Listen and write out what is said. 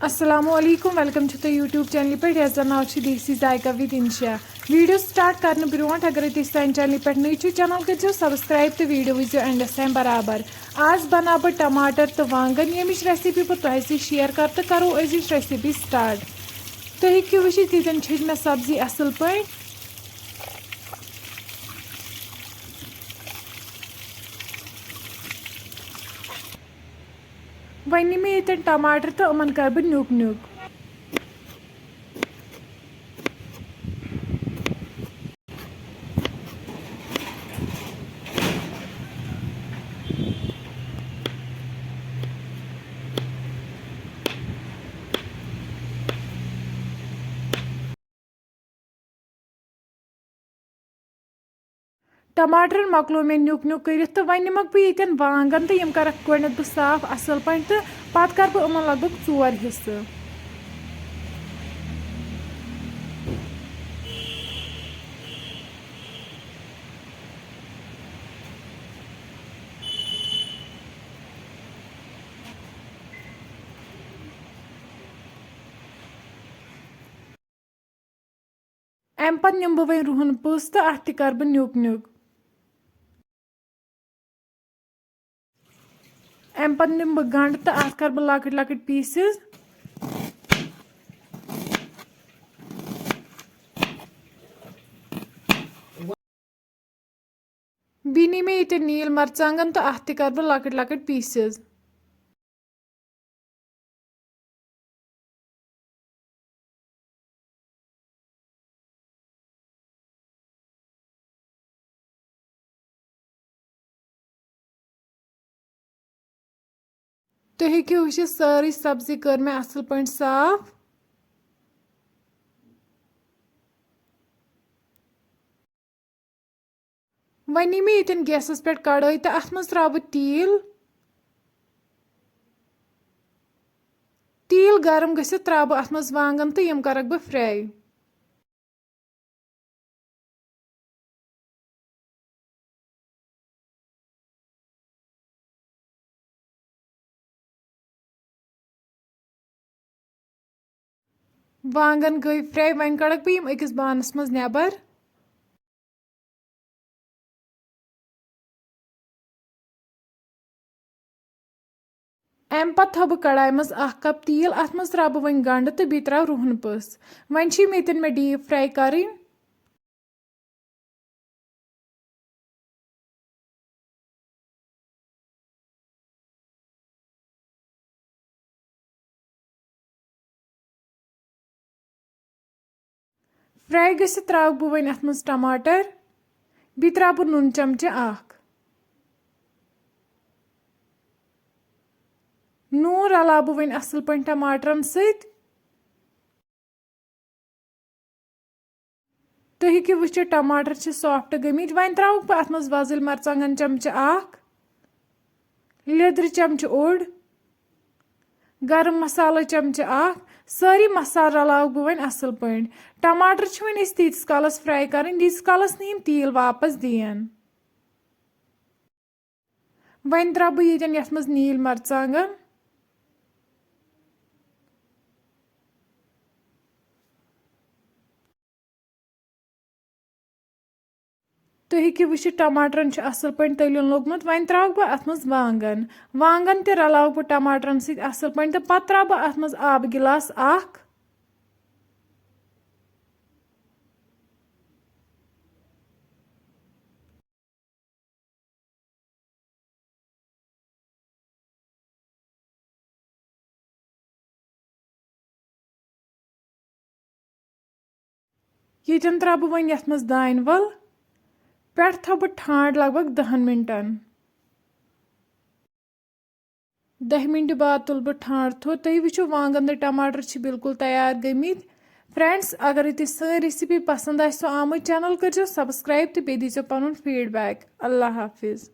अस्सलामुअलैकुम welcome to YouTube channel पे yes नाव देसी जायका विद इंशा वीडियो स्टार्ट करने ब्रोट अगर सान चैनल पे नई चैनल कर सब्सक्राइब तो वीडियो वो एंडस तम बराबर आज बना बह टमाटर तो वांगन यमिच रेसिपी बह तुम शेयर कर तो करो अजिच रेसिपी स्टार्ट तुम हेकू वुचित ये छज मे सब्जी असल पे वन मे ये टमाटर तो अमन कर बह न्यूक न्यूक टमाटर मकलो मे न्यूक न्यूक कर तो वन निमक बह ये वांगन तो यम कर गोड बह साफ असल पे तो पत कर बह अमन लगभग 4 हिस्से अम पत निम बह वन रुहन पुस तो अत कर बह न्यूक न्यूक अम पत निम बह गंड तो अत कर बह लकट लकट पीसेस बी नी मे ये नील मरचांगन तो अत कर बह लकट लकट पीसेस तुम हेकू वुचित सारी सब्जी कर मे असल पे साफ वन नी मे ये गैसस पे कड़ाई तो अत मज त्रा बह तील गरम गसित त्रा बह अत मज वांगन तो यम करक बह फ्राई वांगन गई फ्राई वन कड़क बह अकिस बानस मज नेबर अम पत थो बह कड़ाई मज 1 कप तील अत मज त्रा बह वन गंड तो बी त्रा रुहन पस वन ये मे डीप फ्राई कर फ्राई गसित त्रा बह वन अत मज टमाटर बी त्रा बह नून चमचे 1 नून रला बह वन असल पे टमाटरन सत तुम हेकू वुचित टमाटर सॉफ्ट गमित वन त्रा बह अत मज वजल मरचांगन चमचे 1 लिद्र चमचे ओड गरम मसाला चमचे 1 सारी मसाला रलाव बह वन असल पे टमाटर वन तीस कालस फ्राई कर यीस कालस नी तील वापस दिन वन त्रा बह ये मज नील मरचांगन तुम हेकू वुचित टमाटरन असल पे तलन लोगमुत वन त्रा बह अत मज वांगन वांगन ते रलाव बह टमाटरन सत असल पे तो पत त्रा बह अत मज आब गिलास 1 ये त्रा बह वन यथ मज दान वल पे थो बह ठांड लगभग 10 मिनटन 10 मिनट बाद तुल बह ठांड थो तुम वो वांगन तो टमाटर बिल्कुल तैयार गमित फ्रेंड्स अगर तुम सी रेसिपी पसंद आमत चैनल कर सब्सक्राइब तो बे दी पन फीडबैक अल्लाह हाफिज़।